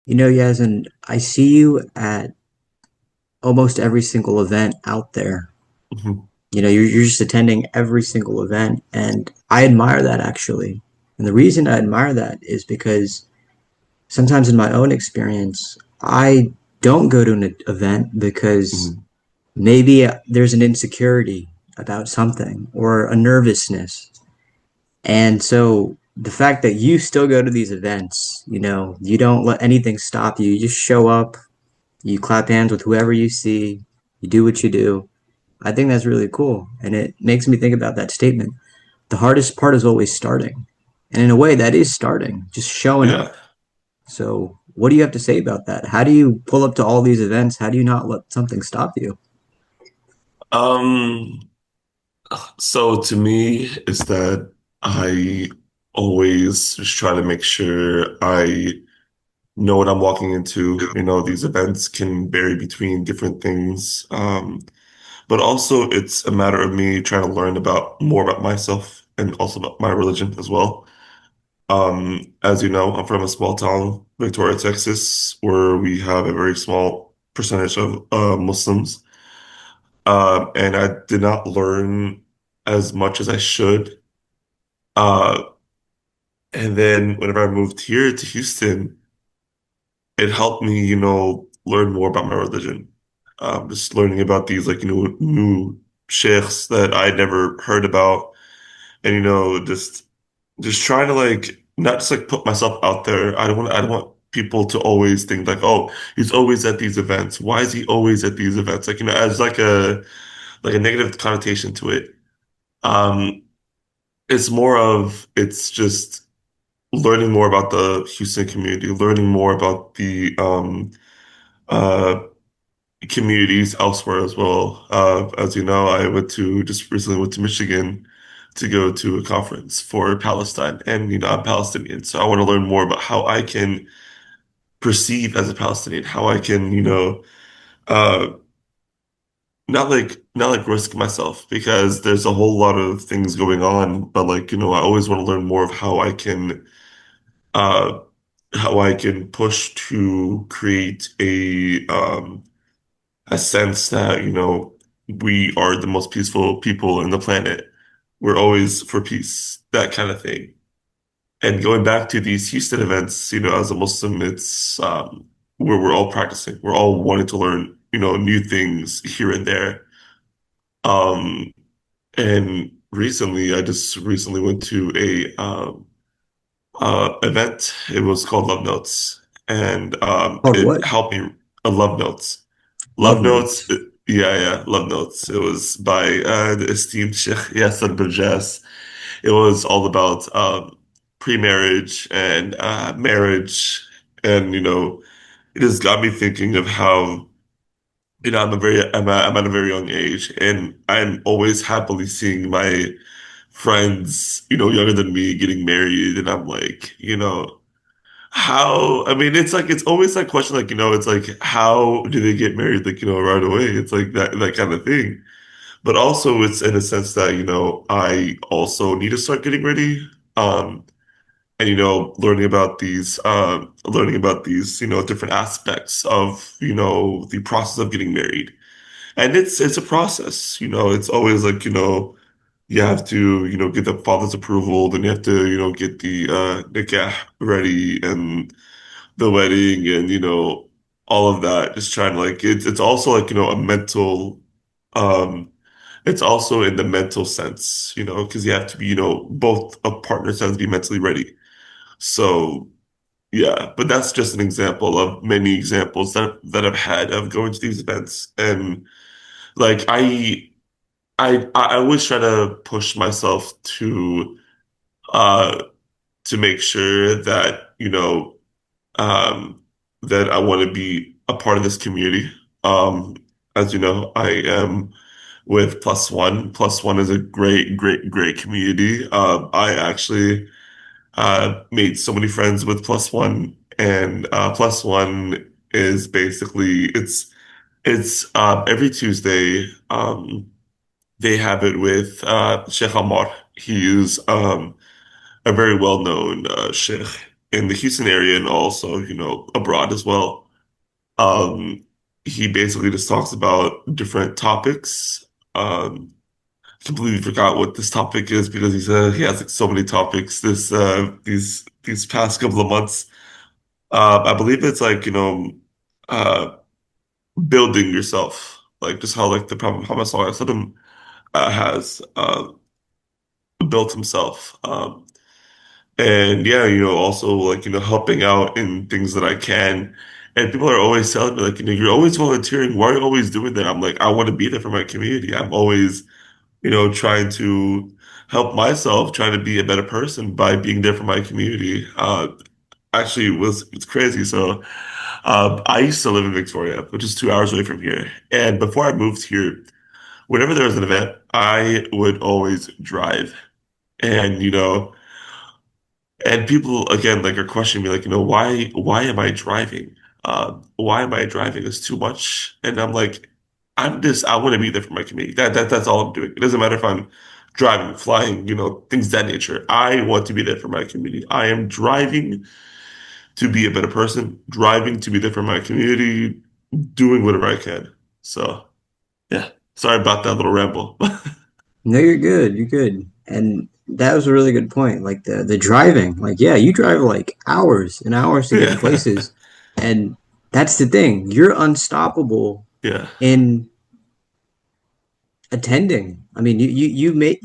Yazen, I see you at almost every single event out there. Mhm. You're just attending every single event, and I admire that actually. And the reason I admire that is because sometimes in my own experience, I don't go to an event because Mhm. maybe there's an insecurity about something or a nervousness. And so the fact that you still go to these events, you don't let anything stop you. You just show up, you clap hands with whoever you see, you do what you do. I think that's really cool. And it makes me think about that statement. The hardest part is always starting. And in a way, that is starting, just showing up. Yeah. So, what do you have to say about that? How do you pull up to all these events? How do you not let something stop you? Um, so to me, it's that I always just try to make sure I know what I'm walking into. These events can vary between different things. But also it's a matter of me trying to learn about more about myself and also about my religion as well. As you know, I'm from a small town, Victoria, Texas, where we have a very small percentage of Muslims. And I did not learn as much as I should. Uh, and then whenever I moved here to Houston, it helped me, learn more about my religion. Just learning about these like, new sheikhs that I never heard about, and just trying to like not just like put myself out there. I don't want people to always think like, oh, he's always at these events. Why is he always at these events? Like, as like a negative connotation to it. Um, it's just learning more about the Houston community, learning more about the uh communities elsewhere as well. As you know, I just recently went to Michigan to go to a conference for Palestine, and I'm Palestinian, so I want to learn more about how I can perceive as a Palestinian, how I can, uh, not like risk myself because there's a whole lot of things going on, but like, I always want to learn more of uh, how I can push to create a sense that, we are the most peaceful people in the planet. We're always for peace, that kind of thing. And going back to these Houston events, as a Muslim, it's where we're all practicing. We're all wanting to learn, new things here and there. Um, and recently, I just recently went to a event. It was called Love Notes, and Called it what? helped me. Love Notes. Love Love Notes, notes. yeah, yeah, Love Notes. It was by the esteemed Sheikh Yazen Hamoudah. It was all about pre-marriage and marriage, and it just got me thinking of how I'm at a very young age, and I'm always happily seeing my friends, younger than me getting married, and I'm like, how, I mean, it's like, it's always that question, like, it's like, how do they get married, like, right away? It's like that kind of thing. But also, it's in a sense that, I also need to start getting ready. And, learning about these, different aspects of, the process of getting married. And it's a process, it's always like, you have to, get the father's approval, then you have to, get the nikah ready and the wedding and all of that, just trying to like it's also like a mental um it's also in the mental sense, because you have to be, both of partners have to be mentally ready. So yeah, but that's just an example of many examples that I've had of going to these events. And like I always try to push myself uh to make sure that um, that I want to be a part of this community. Um, as you know, I am with Plus One. Plus One is a great, great, great community. I actually made so many friends with Plus One, and Plus One is basically it's every Tuesday. they have it with Sheikh Omer. He is a very well-known sheikh in the Houston area and also, abroad as well. Um, he basically just talks about different topics. Completely forgot what this topic is because he has like so many topics these past couple of months. I believe it's like, uh, building yourself, like just how like the Prophet Muhammad Sallallahu Alaihi Wasallam has built himself. And yeah, also like, helping out in things that I can. And people are always telling me like, you're always volunteering. Why are you always doing that? I'm like, I want to be there for my community. I'm always, trying to help myself, trying to be a better person by being there for my community. Actually, it's crazy. So, I used to live in Victoria, which is 2 hours away from here. And before I moved here, whenever there was an event, I would always drive. And, and people again like are questioning me like, why am I driving? Why am I driving? It's too much. And I'm like, I want to be there for my community. That's all I'm doing. It doesn't matter if I'm driving, flying, things of that nature. I want to be there for my community. I am driving to be a better person, driving to be there for my community, doing whatever I can. So yeah. Sorry about that little ramble. No, you're good. You're good. And that was a really good point. Like the driving. Like, yeah, you drive like hours and hours to get in Yeah. places. And that's the thing. You're unstoppable Yeah. in attending. I mean, you make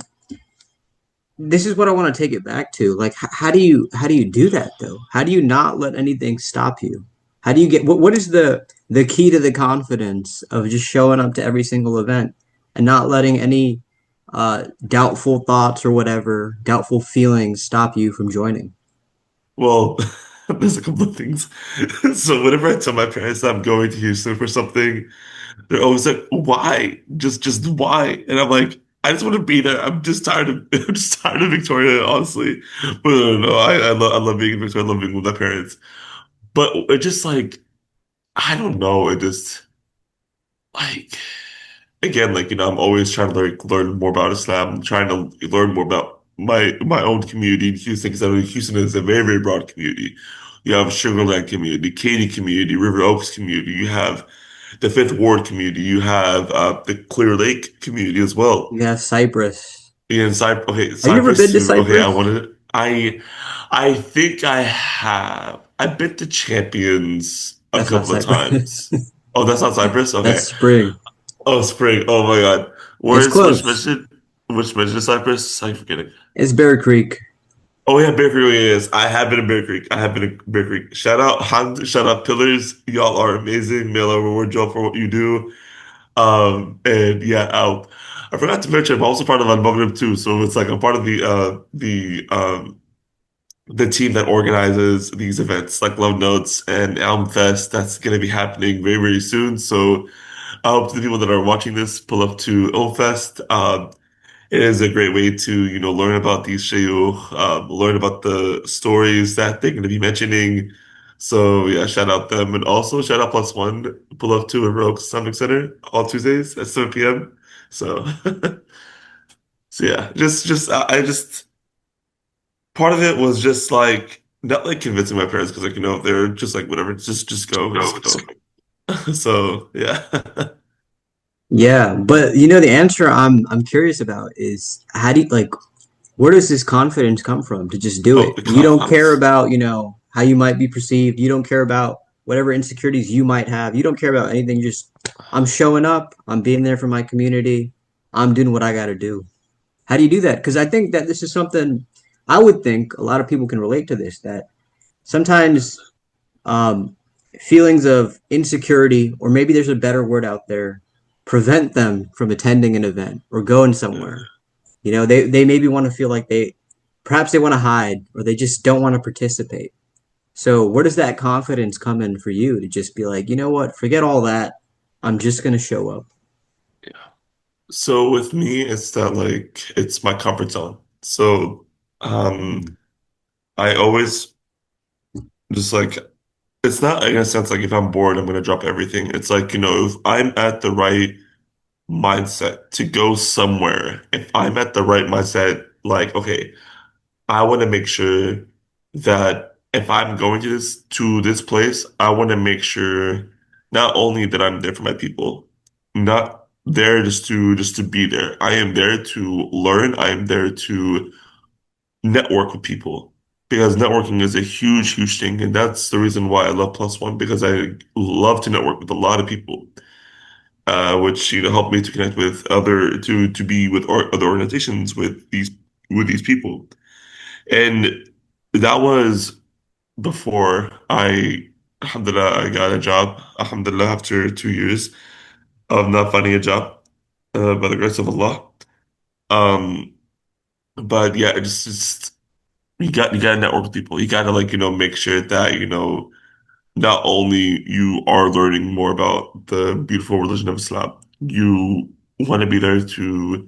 this is what I want to take it back to. Like, how do you do that though? How do you not let anything stop you? How do you get what is the key to the confidence of just showing up to every single event and not letting any doubtful thoughts or whatever, doubtful feelings stop you from joining? Well, there's a couple of things. So whenever I tell my parents that I'm going to Houston for something, they're always like, "Why? Just why?" And I'm like, "I just want to be there. I'm just tired of I'm just tired of Victoria, honestly." But no, I love being in Victoria. I love being with my parents. But it just like I don't know. It just like again, like I'm always trying to learn more about Islam, trying to learn more about my own community in Houston, because I know Houston is a very, very broad community. You have Sugarland community, Katy community, River Oaks community. You have the Fifth Ward community. You have the Clear Lake community as well. Yeah, Cyprus. And Have you ever Cypress been to too. Okay, Cyprus? I think I have. I've been to Champions a That's not couple of Cyprus. times. Oh, that's not Cyprus? That's Okay. spring. Oh, Spring. Oh my God. It's Where's which close. mission? Which mission is Cyprus? I'm forgetting. It's Bear Creek. Oh yeah, Bear Creek. Yes, I have been in Bear Creek. I have been in Bear Creek. Shout out Hunt. Shout out Pillars. Y'all are amazing. Mail a reward job for what you do. And yeah, I forgot to mention I'm also part of Unbuggered too. So it's like I'm part of the team that organizes these events like Love Notes and Elm Fest. That's going to be happening very, very soon. So I hope the people that are watching this pull up to Elm Fest. It is a great way to, learn about these shayukh, learn about the stories that they're going to be mentioning. So yeah, shout out them. And also shout out Plus One, pull up to Rogue Islamic Center all Tuesdays at 7 p.m. So, so yeah, I just, part of it was just like, not like convincing my parents because like, they're just like, whatever, just go, just go. So yeah. Yeah, but the answer I'm curious about is how do you like where does this confidence come from to just do Oh, it? the You don't care confidence. about, how you might be perceived. You don't care about whatever insecurities you might have. You don't care about anything. You just I'm showing up, I'm being there for my community. I'm doing what I got to do. How do you do that? Because I think that this is something I would think a lot of people can relate to this that sometimes um, feelings of insecurity, or maybe there's a better word out there, prevent them from attending an event or going Yeah. somewhere. They maybe want to feel like perhaps they want to hide or they just don't want to participate. So where does that confidence come in for you to just be like, you know what, forget all that. I'm just going to show up. So with me, it's that like it's my comfort zone. So um I always just like it's not in a sense like if I'm bored, I'm gonna drop everything. It's like, if I'm at the right mindset to go somewhere, if I'm at the right mindset, like, okay, I want to make sure that if I'm going to this place, I want to make sure not only that I'm there for my people, not there just to be there. I am there to learn. I am there to network with people because networking is a huge, huge thing, and that's the reason why I love Plus One because I love to network with a lot of people, which helped me to connect with to be with other organizations with these people. And that was before alhamdulillah, I got a job. Alhamdulillah, after 2 years of not finding a job, by the grace of Allah. Um, but yeah, just you got to network with people. You got to make sure that not only you are learning more about the beautiful religion of Islam, you want to be there to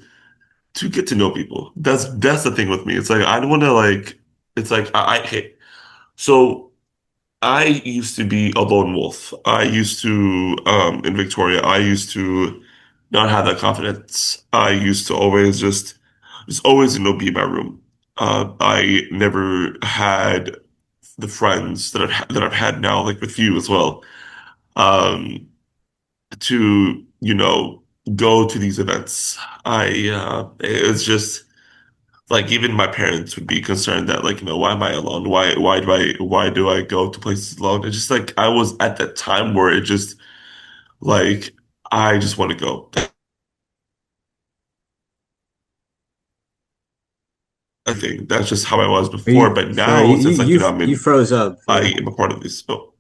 get to know people. That's the thing with me. It's like I don't want to like. It's like I hate. So I used to be a lone wolf. I used to, in Victoria, I used to not have that confidence. I used to just always, be in my room. I never had the friends that I've had now, like with you as well, um, to, go to these events. It's just like even my parents would be concerned that why am I alone? Why do I go to places alone? It's just like I was at that time where it just like I just want to go. I think that's just how I was Are before. you But sorry? now since You froze up I for am a part of this. Oh,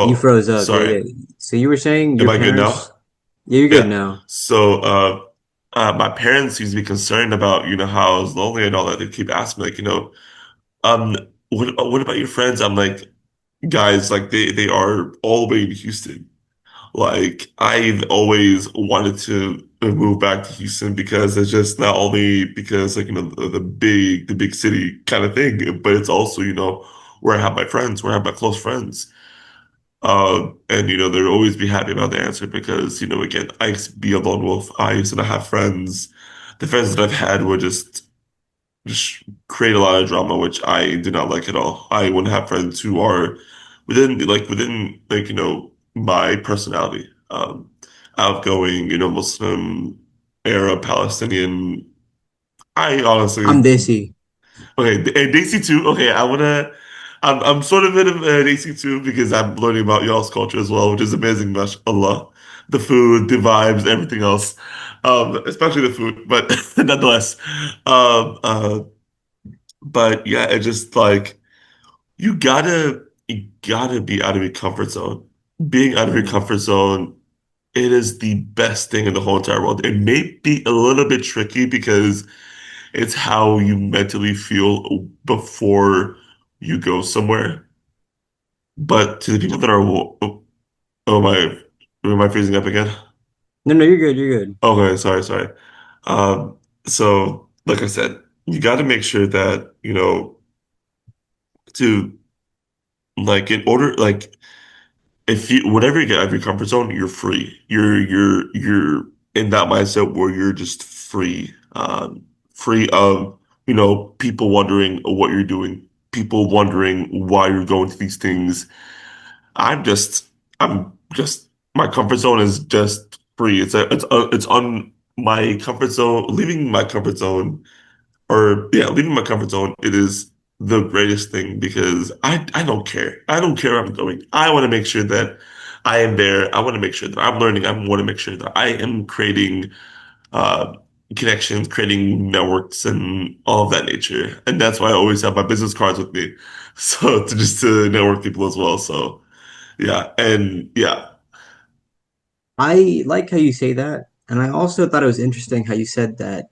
you oh, froze up. Yeah, sorry. yeah. So you were saying Am your I good now? parents? Yeah, you're good Yeah. now. So my parents used to be concerned about how I was lonely and all that. They keep asking me um, what about your friends? I'm like, guys, like they are all the way in Houston. Like I've always wanted to move back to Houston because it's just not only because the big city kind of thing, but it's also where I have my friends, where I have my close friends. And they'd always be happy about the answer because again, I used to be a lone wolf. I used to not have friends. The friends that I've had were just create a lot of drama, which I do not like at all. I want to have friends who are within my personality. Outgoing, Muslim, Arab, Palestinian. I I'm honestly, Desi. okay, and Daisy too. Okay, I'm sort of in Daisy too because I'm learning about y'all's culture as well, which is amazing, mashallah. The food, the vibes, everything else, especially the food, but nonetheless, um, uh, but yeah, it just like you gotta be out of your comfort zone. Being out of your Yeah. comfort zone, it is the best thing in the whole entire world. It may be a little bit tricky because it's how you mentally feel before you go somewhere. But to the people that are, oh my, am I freezing up again? No, no, you're good. You're good. Okay, sorry, sorry. So like I said, you got to make sure that, to in order, if you whatever you get out of your comfort zone, you're free. You're in that mindset where you're just free, free of people wondering what you're doing, people wondering why you're going to these things. I'm just I'm just my comfort zone is just free. It's on my comfort zone. Leaving my comfort zone or yeah, leaving my comfort zone, it is the greatest thing because I don't care. I don't care where I'm going. I want to make sure that I am there. I want to make sure that I'm learning. I want to make sure that I am creating uh, connections, creating networks, and all of that nature. And that's why I always have my business cards with me, so to network people as well. So yeah, and yeah, I like how you say that, and I also thought it was interesting how you said that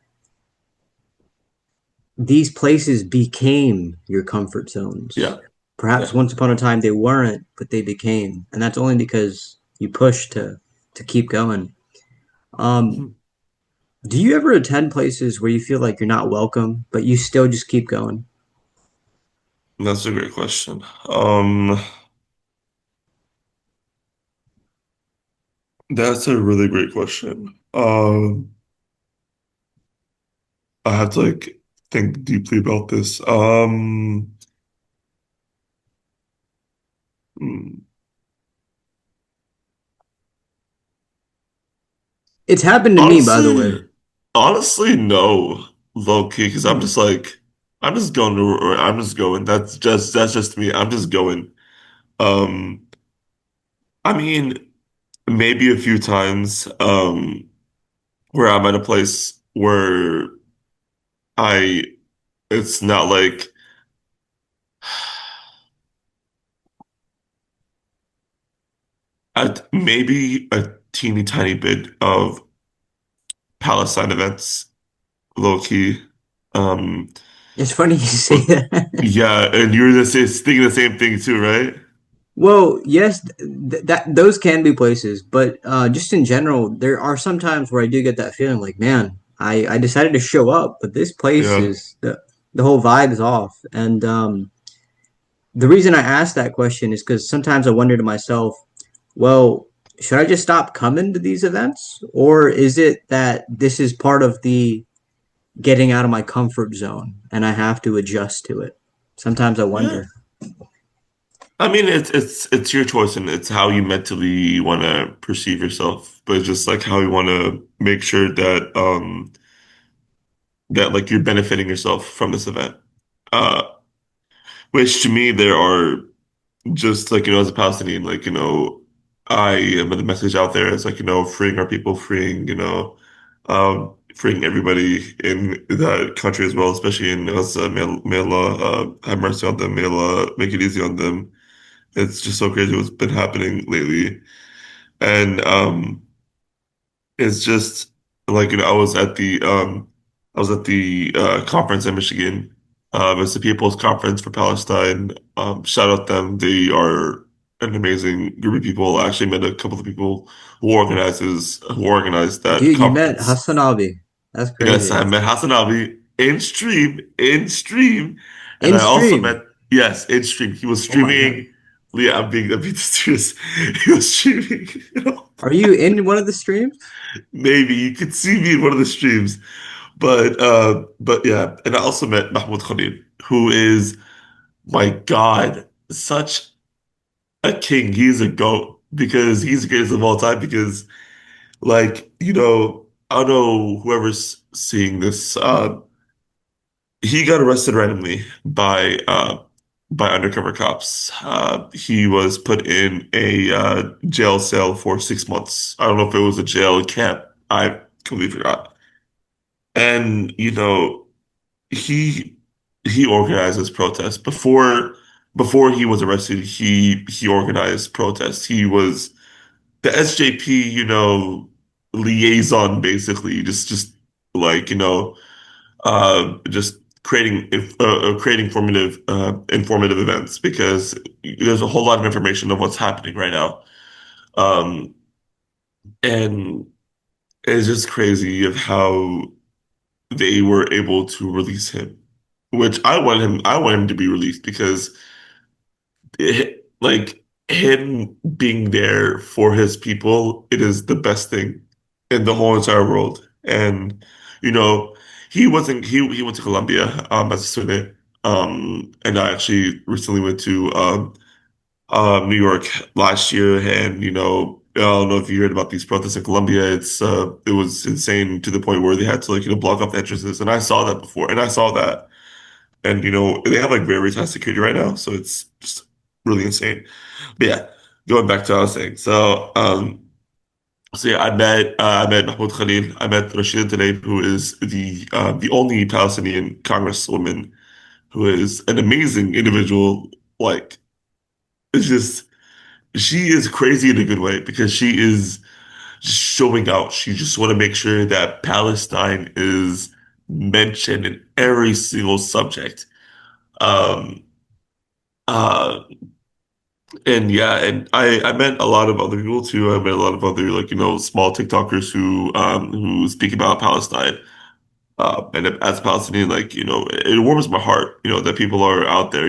these places became your comfort zones. yeah, Perhaps yeah. once upon a time they weren't, but they became, and that's only because you pushed to keep going. Um, Hmm. do you ever attend places where you feel like you're not welcome, but you still just keep going? That's a great question. Um, That's a really great question. I have to like think deeply about this. Hmm. It's happened to me, by the Honestly, way. honestly, no, low key, because I'm Hmm. just like, I'm just going to, or I'm just going. That's just me. I'm just going. Um, I mean, maybe a few times, where I'm at a place where I, it's not like, maybe a teeny tiny bit of Palestine events, low key. Um, It's funny you say but that. yeah, and you're thinking the same thing too, right? Well, yes, that those can be places, but just in general, there are some times where I do get that feeling like, man, I decided to show up, but this place Yeah. is the whole vibe is off. And the reason I ask that question is because sometimes I wonder to myself, well, should I just stop coming to these events, or is it that this is part of the getting out of my comfort zone and I have to adjust to it? Sometimes I Yeah. wonder. I mean, it's your choice and it's how you mentally want to perceive yourself, but it's just like how you want to make sure that like you're benefiting yourself from this event. Uh, which to me there are just like as a Palestinian, like I am the message out there is like freeing our people, freeing freeing everybody in that country as well, especially in Gaza. May Allah have mercy on them. May Allah make it easy on them. It's just so crazy what's been happening lately. And it's just like I was at the conference in Michigan. It's the People's Conference for Palestine. Shout out them. They are an amazing group of people. I actually met a couple of people who organized that Dude, you met conference. Hassan Abi. That's Yes, I crazy. met Hassan Abi in stream, and In I also stream. met yes in stream. He was Oh my God. streaming. Yeah, I'm being serious. He was streaming. Are you in one of the streams? Maybe you could see me in one of the streams, but yeah, and I also met Mahmoud Khalil, who is my God, such a king. He's a goat because he's the greatest of all time. Because like I don't know whoever's seeing this. He got arrested randomly by undercover cops. He was put in a jail cell for 6 months. I don't know if it was a jail camp. I completely forgot. And he he organizes protests before he was arrested. He organized protests. He was the SJP, liaison basically. Just like just creating informative events because there's a whole lot of information of what's happening right now. Um, and it's just crazy of how they were able to release him, which I want him to be released because like him being there for his people, it is the best thing in the whole entire world. And you know, he went to Colombia as a student. And I actually recently went to New York last year, and I don't know if you heard about these protests in Colombia. It was insane to the point where they had to like block off the entrances, and I saw that before, and I saw that, and they have like very tight security right now, so it's just really insane. But yeah, going back to what I was saying. So yeah, I met Mahmoud Khalil. I met Rashida Tlaib, who is the only Palestinian congresswoman who is an amazing individual. Like it's just she is crazy in a good way because she is just showing out. She just want to make sure that Palestine is mentioned in every single subject. Um, uh, And yeah, and I met a lot of other people too. I met a lot of other like small TikTokers who speak about Palestine. And as a Palestinian, like it warms my heart, that people are out there,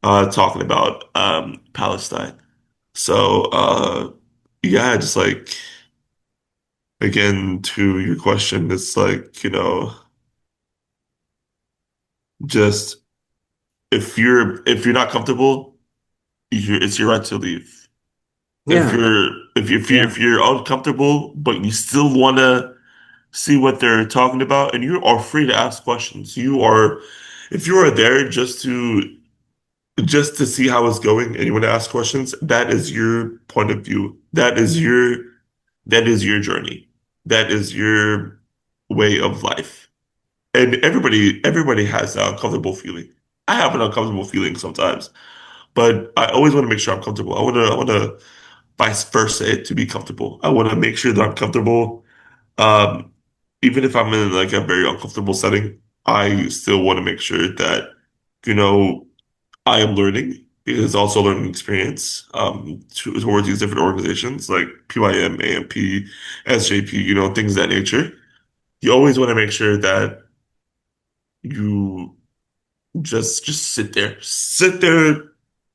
talking about Palestine. So yeah, just like again to your question, it's like, just if you're not comfortable, it's your right to leave. Yeah, If yeah. you're uncomfortable, but you still want to see what they're talking about, and you are free to ask questions. If you are there just to see how it's going, and you want to ask questions, that is your point of view. That is your journey. That is your way of life. And everybody has an uncomfortable feeling. I have an uncomfortable feeling sometimes, but I always want to make sure I'm comfortable. I want to vice versa it to be comfortable. I want to make sure that I'm comfortable. Um, Even if I'm in like a very uncomfortable setting, I still want to make sure that, you know, I am learning because it's also a learning experience towards these different organizations like PYM, AMP, SJP, things of that nature. You always want to make sure that you just sit there,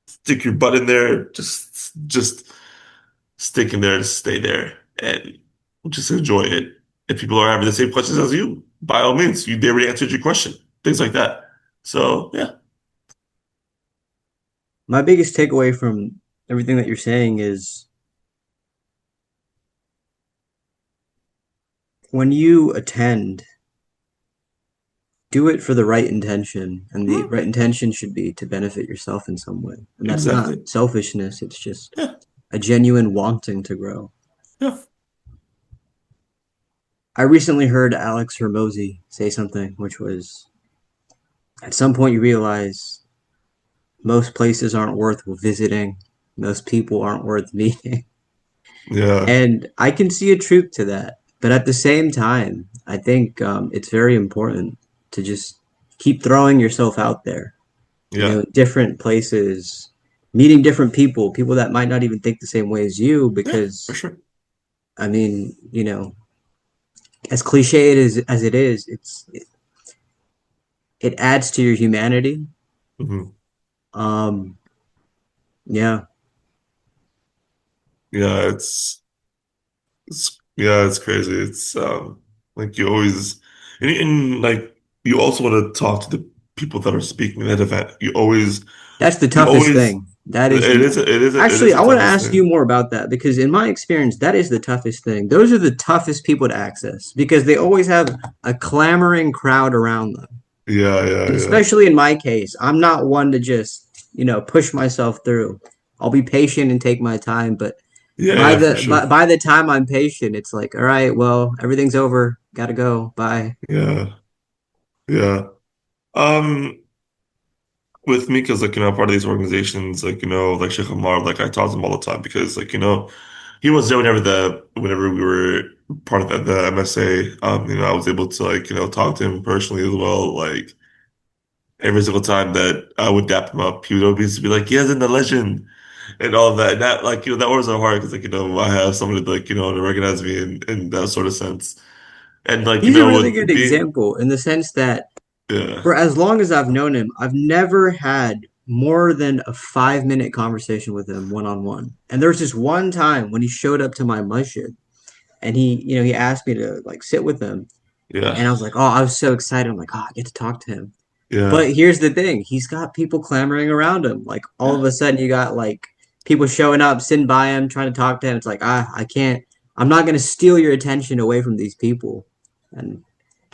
stick your butt in there, just stick in there, and stay there, and just enjoy it. If people are having the same questions as you, by all means, they already answered your question, things like that. So yeah, My biggest takeaway from everything that you're saying is when you attend, do it for the right intention, and the Mhm. right intention should be to benefit yourself in some way. And that's not Exactly. selfishness, it's just Yeah, a genuine wanting to grow. yeah, I recently heard Alex Hermosi say something, which was at some point you realize most places aren't worth visiting, most people aren't worth meeting. yeah, And I can see a truth to that. But at the same time, I think it's very important to just keep throwing yourself out there, yeah, different places, meeting different people, people that might not even think the same way as you, yeah, for because, sure. I mean, as cliche as it is, it adds to your humanity. Hmm. Um, yeah, Yeah, it's crazy. It's like you always and like you also want to talk to the people that are speaking at that event. that's the You toughest always thing. That is it the is it Actually, is the I want to toughest ask you thing. more about that because in my experience, that is the toughest thing. Those are the toughest people to access because they always have a clamoring crowd around them. Yeah, yeah, And yeah. especially in my case, I'm not one to just, push myself through. I'll be patient and take my time, but Yeah, by yeah, for the sure. by the time I'm patient, it's like, all right, well, everything's over. Gotta go. Bye. Yeah, yeah. Um, with me, because like I'm part of these organizations, like like Sheikh Amar, like I talk to him all the time because like he was there whenever we were part of the MSA. I was able to like talk to him personally as well. Like every single time that I would dap him up, he would always be like, "Yazen the legend," and all of that. And that like that was so hard because like I have somebody like to recognize me in that sort of sense. And like He's a really good with being example in the sense that yeah, for as long as I've known him, I've never had more than a 5 minute conversation with him one on one. And there was just one time when he showed up to my masjid and he asked me to like sit with him. yeah, And I was like, oh, I was so excited. I'm like, oh, I get to talk to him. yeah, But here's the thing, he's got people clamoring around him. Like all of yeah, a sudden you got like people showing up, sitting by him, trying to talk to him. It's like, I can't, I'm not gonna steal your attention away from these people. And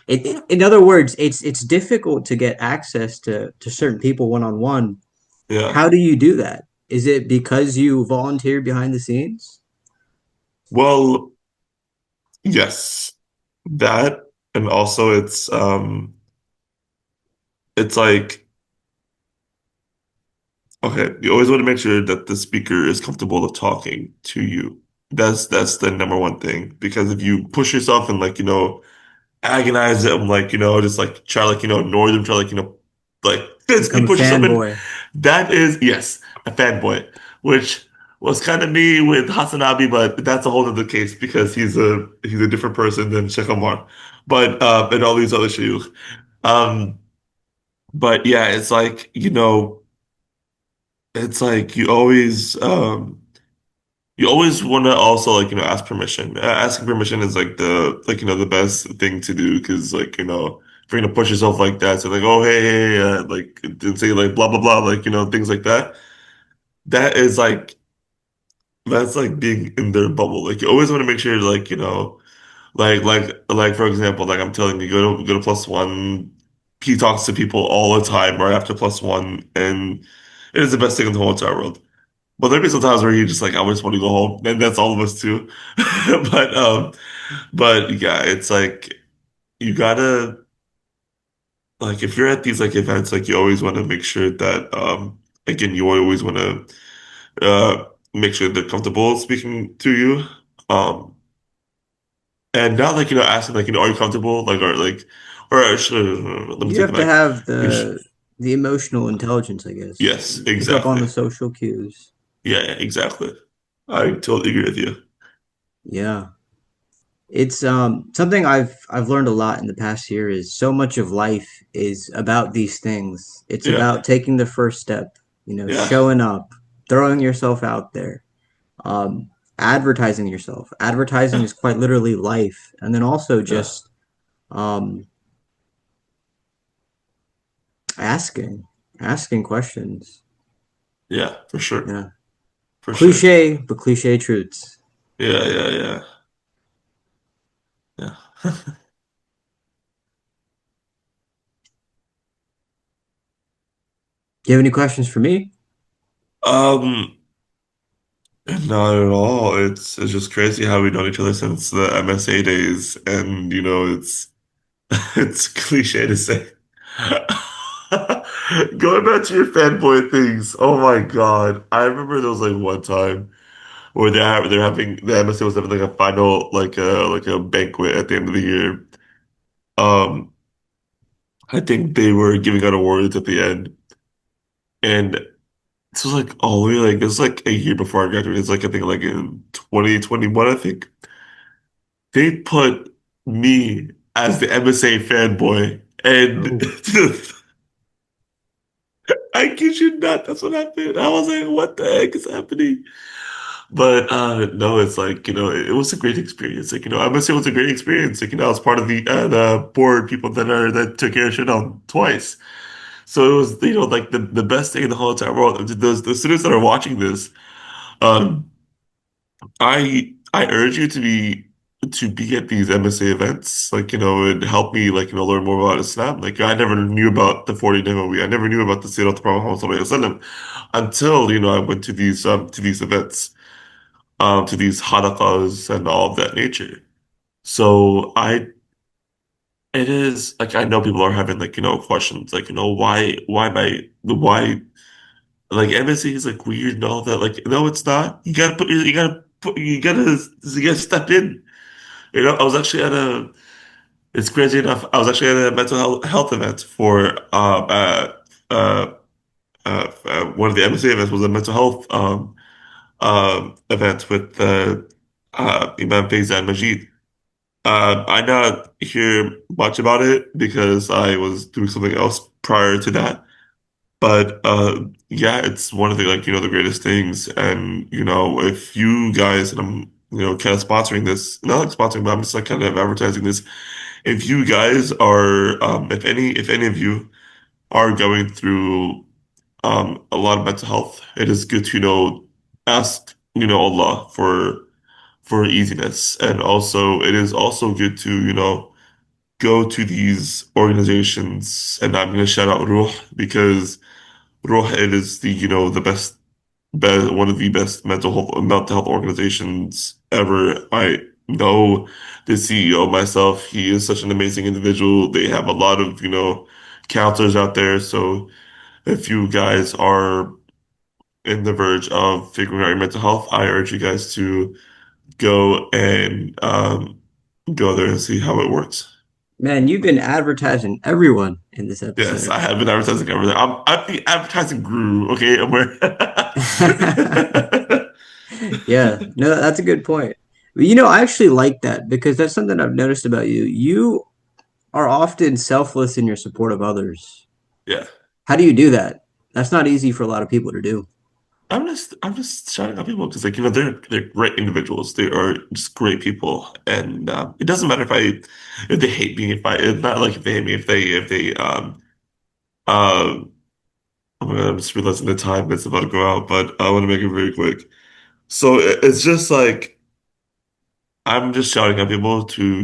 in other words, it's difficult to get access to certain people one on one. yeah. How do you do that? Is it because you volunteer behind the scenes? Well, yes, that and also it's like okay, you always want to make sure that the speaker is comfortable of talking to you. That's the number one thing because if you push yourself and like agonize them like just like try like ignore them, try like like physically Become a push yourself in, fanboy. that is yes a fanboy, which was kind of me with Hasanabi, but that's a whole other case because he's a different person than Sheikh Omar, but and all these other shuyukh. Um, but yeah, it's like it's like you always you always want to also like ask permission. Asking permission is like the best thing to do because like if you're gonna push yourself like that, so like oh hey, like and say like blah blah blah like things like that. That is like that's like being in their bubble. Like you always want to make sure like like for example like I'm telling you go to plus one. He talks to people all the time right after plus one, and it is the best thing in the whole entire world. But there'd be some times where you just like, I just want to go home, and that's all of us too. But yeah, it's like you gotta like if you're at these like events, like you always want to make sure that again you always want to make sure they're comfortable speaking to you, um and not like asking like are you comfortable like or should let me You take have it to back. have You sh the emotional intelligence, I guess. yes, Pick up on exactly. the social cues. Yeah, exactly. I totally agree with you. Yeah. It's something I've learned a lot in the past year is so much of life is about these things. It's Yeah, about taking the first step, yeah, showing up, throwing yourself out there, um, advertising yourself. Advertising yeah, is quite literally life. And then also yeah, just um, asking, asking questions. yeah, for sure. Yeah. For sure. Cliche, but cliche truths. Yeah, yeah, yeah. Yeah. Do you have any questions for me? Um, not at all. It's just crazy how we've known each other since the MSA days, and it's cliche to say. Going back to your fanboy things, oh my God. I remember there was like one time where they're having the MSA was having like a final like a banquet at the end of the year. Um, I think they were giving out awards at the end. And this was like all the way like this was like a year before I graduated. It's like I think like in 2021, I think. They put me as the MSA fanboy. And Oh, I kid you not, that's what happened. I was like, what the heck is happening? But no, it's like, it was a great experience. Like, MSA was a great experience. Like, I was part of the board people that took care of Chanel twice. So it was, like the best thing in the whole entire world. The students that are watching this, um, I urge you to be at these MSA events. Like, it helped me like, learn more about Islam. Like I never knew about the 40 Nawawi. I never knew about the Sirat of Prophet Muhammad Sallallahu Alaihi Wasallam until, I went to these events, to these halaqas and all of that nature. So it is like I know people are having like, questions like, why am why like MSC is like weird and all that. Like, no, it's not. You gotta step in. I was actually at a. It's crazy enough. I was actually at a mental health event for one of the MSC events was a mental health event with Imam Faizan Majid. I not hear much about it because I was doing something else prior to that. But yeah, it's one of the like the greatest things. And if you guys and I'm kind of sponsoring this, not like sponsoring, but I'm just like kind of advertising this. If you guys are if any of you are going through a lot of mental health, it is good to ask Allah for easiness. And also it is also good to go to these organizations, and I'm going to shout out Ruh because Ruh it is the the best one of the best mental health organizations ever. I know the CEO myself. He is such an amazing individual. They have a lot of counselors out there. So if you guys are in the verge of figuring out your mental health, I urge you guys to go and go there and see how it works. man, you've been advertising everyone in this Yes, episode. I have been advertising over there. I'm the advertising guru. Okay, Omer. Yeah, no, that's a good point. But, I actually like that because that's something I've noticed about you. You are often selfless in your support of others. Yeah. How do you do that? That's not easy for a lot of people to do. I'm just shouting out people because like they're great individuals. They are just great people, and it doesn't matter if they hate me, if I it's not like if they hate me, if they uh oh my God, I'm just realizing the time it's about to go out, but I want to make it very quick. So it's just like I'm just shouting at people to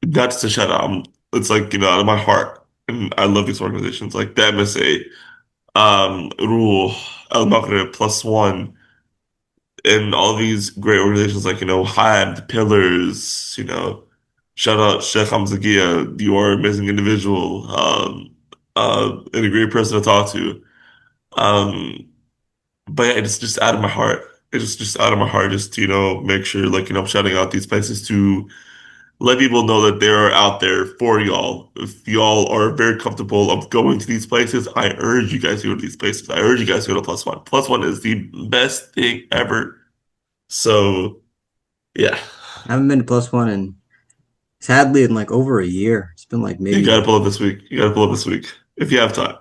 not just to shout out. It's like out of my heart, and I love these organizations like the MSA, Rule, Al Maghrib, Plus One. And all these great organizations like, HIAB, Pillars, shout out Sheikh Hamzagia, you are an amazing individual, and a great person to talk to. Um, but yeah, it's just out of my heart. It's just out of my heart, just to, make sure, like, I'm shouting out these places to let people know that they're out there for y'all. If y'all are very comfortable of going to these places, I urge you guys to go to these places. I urge you guys to go to Plus One. Plus One is the best thing ever. So, yeah. I haven't been to plus one in sadly in like over a year. It's been like You maybe gotta pull up this week. You gotta pull up this week if you have time.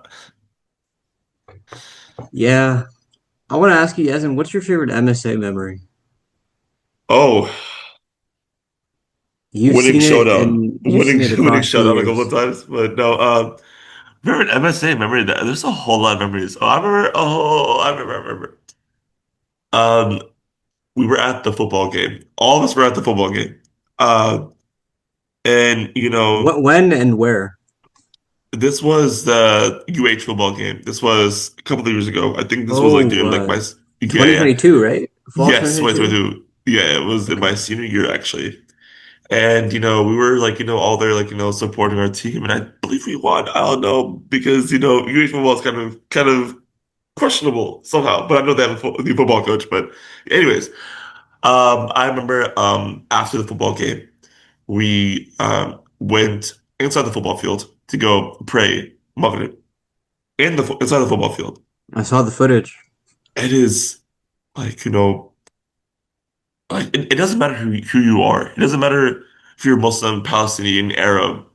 yeah. I want to ask you, Yasin, what's your favorite MSA memory? Oh, You've winning seen it showdown, and you've seen winning it winning across the showdown a couple of years. times, but no. Remember an MSA memory that there's a whole lot of memories. Oh, I remember. Oh, I remember. I remember. Um, we were at the football game. All of us were at the football game. Uh, and What, when, and where? this was the UH football game. This was a couple of years ago. I think this was like Oh, during like my yeah, yeah. 2022, right? Fall Yes, 2022? 2022. Yeah, it was in Okay. my senior year actually. And we were like, all there like, supporting our team, and I believe we won. I don't know because UH football is kind of questionable somehow, but I know they have a new football coach. But anyways, I remember after the football game, we went inside the football field to go pray Maghrib inside the football field. I saw the footage. It is like like it doesn't matter who you are. It doesn't matter if you're Muslim, Palestinian, Arab.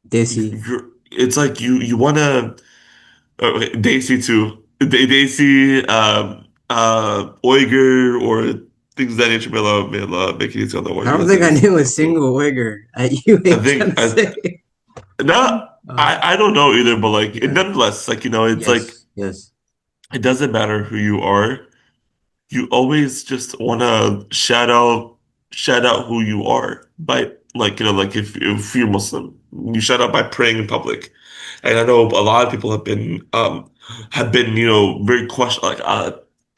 Desi. It's like you want to okay, they see too they see Uyghur or things of that nature. May Allah make it easy on the I don't Uyghurs think and I his knew a people. single Uyghur at I UH think I MSA. not Uh, I don't know either, but like yeah. nonetheless, like it's like Yes. Yes. it doesn't matter who you are. You always just want to shout out who you are by like like if you're Muslim, you shout out by praying in public. And I know a lot of people have been very question like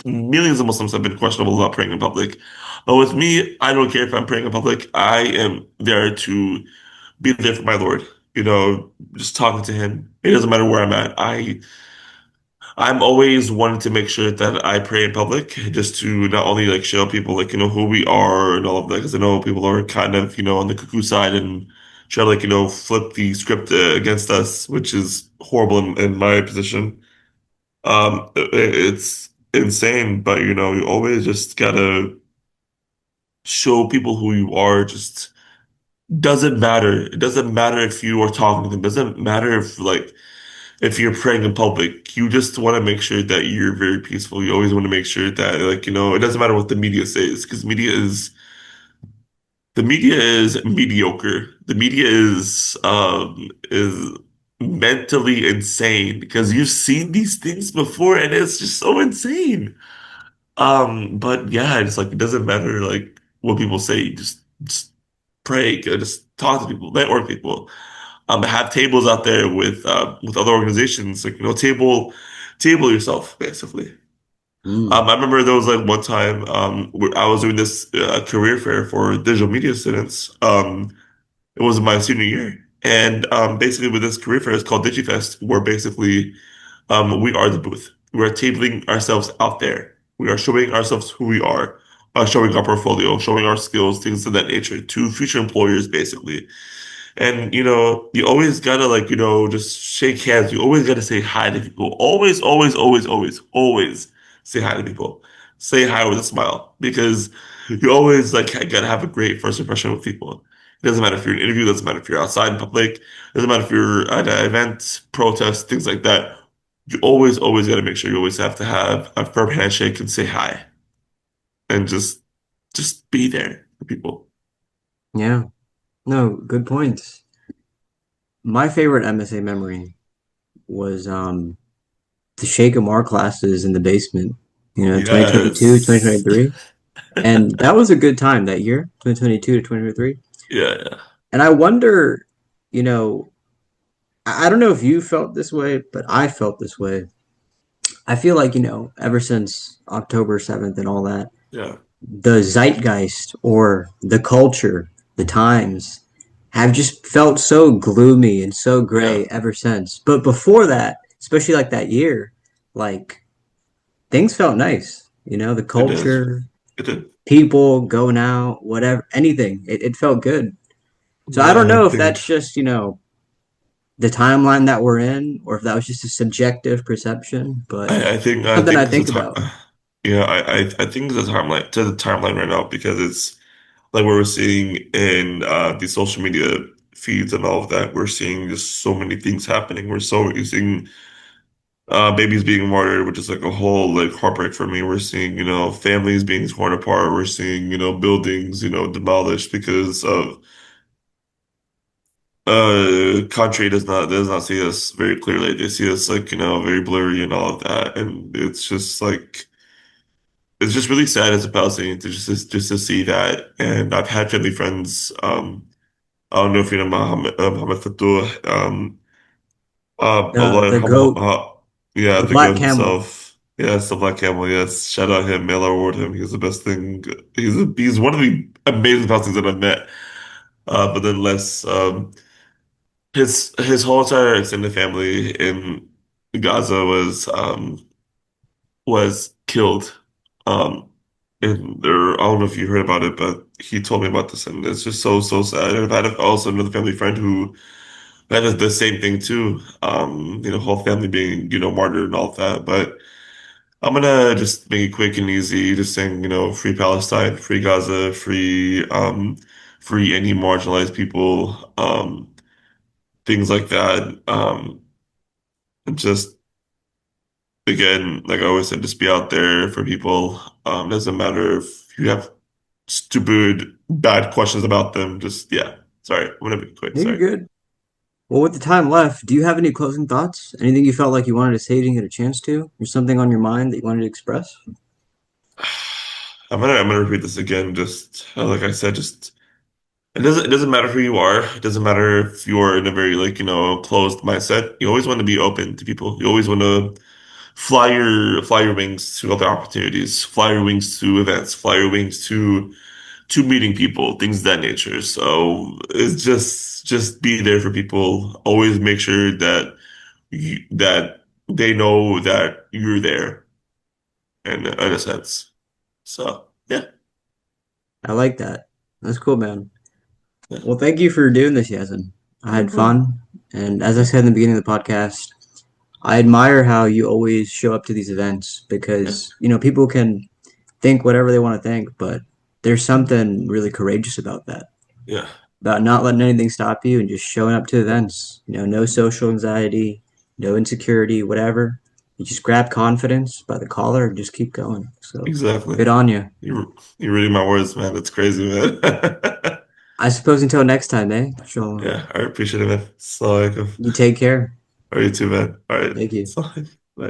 millions of Muslims have been questionable about praying in public. But with me, I don't care if I'm praying in public. I am there to be there for my Lord. Just talking to him. It doesn't matter where I'm at. I'm always wanting to make sure that I pray in public, just to not only like show people like who we are and all of that, because I know people are kind of on the cuckoo side and try to like flip the script against us, which is horrible in my position. It's insane, but you always just gotta show people who you are. Just doesn't matter. It doesn't matter if you are talking to them. It doesn't matter if you're praying in public, you just want to make sure that you're very peaceful. You always want to make sure that, like, it doesn't matter what the media says, because the media is mediocre. The media is mentally insane because you've seen these things before, and it's just so insane. But yeah, it's like it doesn't matter like what people say. Just pray, just talk to people, network people. Have tables out there with other organizations, like table yourself basically. Mm. I remember there was like one time where I was doing this career fair for digital media students. It was my senior year, and basically with this career fair, it's called DigiFest, where basically we are the booth. We are tabling ourselves out there. We are showing ourselves who we are, showing our portfolio, showing our skills, things of that nature to future employers, basically. And you always gotta like, just shake hands. You always gotta say hi to people. Always, always, always, always, always say hi to people. Say hi with a smile because you always like gotta have a great first impression with people. It doesn't matter if you're in an interview, it doesn't matter if you're outside in public, it doesn't matter if you're at an event, protest, things like that. you always got to make sure you always have to have a firm handshake and say hi and just be there for people. Yeah. No, good points. My favorite MSA memory was the Sheikh Amar classes in the basement, 2022, Yes. 2023. And that was a good time that year, 2022 to 2023. Yeah, yeah, And I wonder, you know, I don't know if you felt this way, but I felt this way. I feel like, ever since October 7th and all that, yeah, the zeitgeist or the culture, the times have just felt so gloomy and so yeah. gray ever since. But before that, especially like that year, like things felt nice. The It is. culture, It did. people going out, whatever, anything. It felt good. So I don't Yeah, I know if think that's just, the timeline that we're in or if that was just a subjective perception, but I something I think it's a think time. about. Yeah, I think it's a timeline to the timeline right now because it's like what we're seeing in the social media feeds and all of that. We're seeing just so many things happening. We're seeing babies being martyred, which is like a whole like heartbreak for me. We're seeing, families being torn apart. We're seeing, buildings, demolished because of country does not see us very clearly. They see us like, very blurry and all of that. And it's just really sad as a Palestinian to just to see that. And I've had family friends, I don't know if you know Mohammed Fatouh, The Allah the yarhamuh, goat, yeah, the the goat black camel. himself. Yes, the Black Camel, yes. Shout out him, may Allah reward him. He's the best thing. He's one of the amazing Palestinians that I've met. But then less, his whole entire extended family in Gaza was killed. Um, and there, I don't know if you heard about it, but he told me about this, and it's just so sad. And I've had also another family friend who had the same thing too. Whole family being, martyred and all of that. But I'm gonna just make it quick and easy, just saying, free Palestine, free Gaza, free any marginalized people, things like that. And just again, like I always said, just be out there for people. Doesn't matter if you have stupid, bad questions about them. Just yeah. Sorry, I'm gonna be quick. Yeah, you're Sorry. good. Well, with the time left, do you have any closing thoughts? Anything you felt like you wanted to say, you didn't get a chance to? Or something on your mind that you wanted to express? I'm gonna repeat this again. Just like I said, just it doesn't matter who you are. It doesn't matter if you're in a very like closed mindset. You always want to be open to people. You always want to fly your wings to other opportunities, fly your wings to events, fly your wings to meeting people, things of that nature. So it's just be there for people. Always make sure that they know that you're there in a sense. So yeah, I like that. That's cool, man. yeah, Well, thank you for doing this, Yasin. I no had problem. fun. And as I Yeah, said in the beginning of the podcast, I admire how you always show up to these events yeah, because, people can think whatever they want to think, but there's something really courageous about that. yeah. About not letting anything stop you and just showing up to events. No social anxiety, no insecurity, whatever. You just grab confidence by the collar and just keep going. So Exactly. good on you. You're reading my words, man. That's crazy, man. I suppose until next time, eh? So Yeah, I appreciate it, man. Assalamu alaikum. you take care. All right, you too, man. All right. Thank you. Assalamu alaikum.